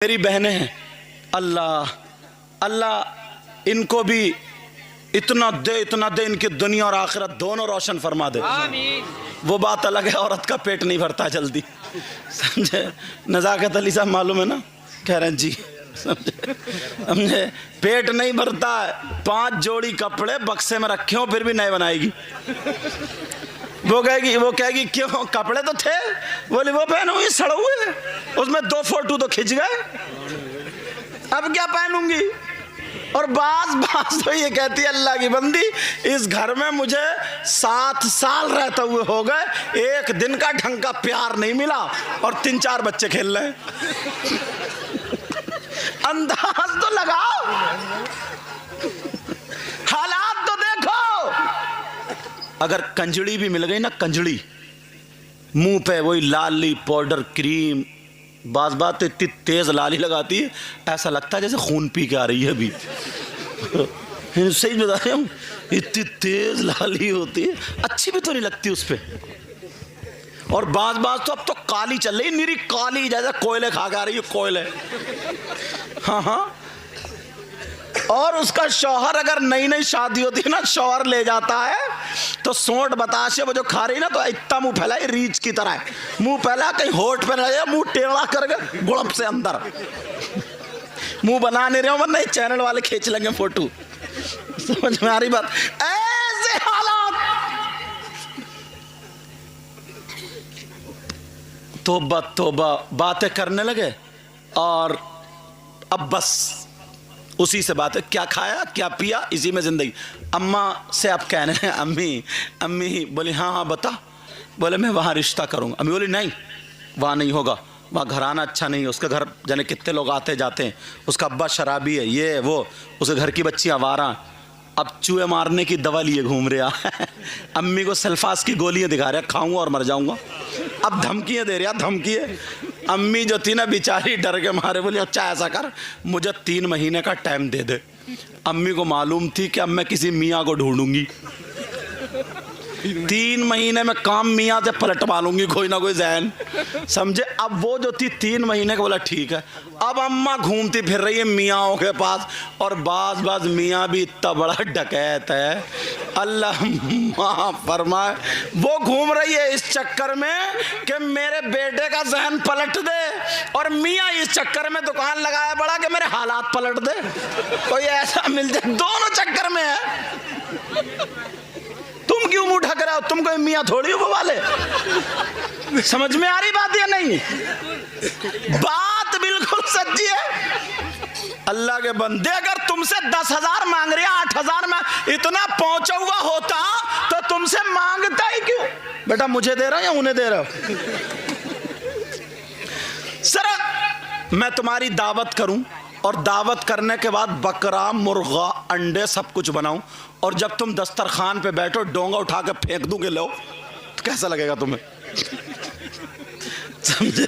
मेरी बहनें हैं, अल्लाह अल्लाह इनको भी इतना दे इनकी दुनिया और आखिरत दोनों रोशन फरमा दे। वो बात अलग है, औरत का पेट नहीं भरता जल्दी, समझे। नज़ाकत अली साहब मालूम है ना, कह रहे हैं जी, समझे। पेट नहीं भरता है, 5 जोड़ी कपड़े बक्से में रखे हो फिर भी नए बनाएगी। वो कहेगी क्यों, कपड़े तो थे। बोली वो पहनूंगी सड़े हुए, उसमें 2 फोटो तो खिंच गए, अब क्या पहनूंगी। और बास तो ये कहती है, अल्लाह की बंदी, इस घर में मुझे 7 साल रहते हुए हो गए, एक दिन का ढंग का प्यार नहीं मिला और 3-4 बच्चे खेल रहे हैं। अंदाज तो लगाओ, हालात तो देखो। अगर कंजड़ी भी मिल गई ना, कंजड़ी मुंह पे वही लाली पाउडर क्रीम, बात तो इतनी तेज लाली लगाती है ऐसा लगता है जैसे खून पी के आ रही है अभी। सही बता रहा हूँ, इतनी तेज लाली होती है, अच्छी भी तो नहीं लगती उस पर। और बात तो अब तो काली चल रही, निरी काली, जैसे कोयले खा के आ रही है, कोयले। हाँ। और उसका शौहर अगर नई शादी होती है ना, शौहर ले जाता है तो सोंठ बताशे वो जो खा रही ना, तो इतना मुंह फैला रीछ की तरह, मुंह फैला कहीं होठ पे ना जाए, मुंह टेढ़ा करके गुड़प से अंदर। मुंह बना नहीं रहे हो वरना चैनल वाले खींच लेंगे फोटो, समझ में आ रही बात। ऐसे हालात, तौबा बातें करने लगे और अब बस उसी से बात है, क्या खाया क्या पिया इसी में जिंदगी। अम्मा से आप कहने हैं अम्मी बोली हाँ बता। बोले मैं वहाँ रिश्ता करूँगा। अम्मी बोली नहीं, वहाँ नहीं होगा, वहाँ घराना अच्छा नहीं है, उसके घर जाने कितने लोग आते जाते हैं, उसका अब्बा शराबी है, ये वो, उसके घर की बच्ची आवारा, अब चूहे मारने की दवा लिए घूम रहा। अम्मी को सल्फास की गोलियां दिखा रहा, खाऊंगा और मर जाऊंगा। अब धमकियां दे रहा, धमकियां। अम्मी जो थी ना बेचारी डर के मारे बोली अच्छा ऐसा कर, मुझे 3 महीने का टाइम दे दे। अम्मी को मालूम थी कि अब मैं किसी मियाँ को ढूंढूंगी, 3 महीने में काम मियाँ से पलटवा लूंगी कोई ना कोई जहन, समझे। अब वो जो थी 3 महीने का, बोला ठीक है। अब अम्मा घूमती फिर रही है मियाँओं के पास, और बाज मियाँ भी इतना बड़ा डकैत है, अल्लाह माफ़ फरमाए। वो घूम रही है इस चक्कर में कि मेरे बेटे का जहन पलट दे, और मियाँ इस चक्कर में दुकान लगाया बड़ा कि मेरे हालात पलट दे, कोई ऐसा मिल जाए। दोनों चक्कर में है। तुम क्यों मुंह ढक रहे हो, तुम कोई मियाँ थोड़ी हो वाले। समझ में आ रही बात या नहीं? बात बिल्कुल सच्ची है। अल्लाह के बंदे, अगर तुमसे 10,000 मांग रहे, 8,000 में इतना पहुंचा हुआ होता तो तुमसे मांगता ही क्यों? बेटा मुझे दे रहा हो या उन्हें दे रहा हो? सर मैं तुम्हारी दावत करूं और दावत करने के बाद बकरा मुर्गा अंडे सब कुछ बनाऊं, और जब तुम दस्तरखान पे बैठो डोंगा उठा के फेंक दूं कि लो, तो कैसा लगेगा तुम्हें? समझे?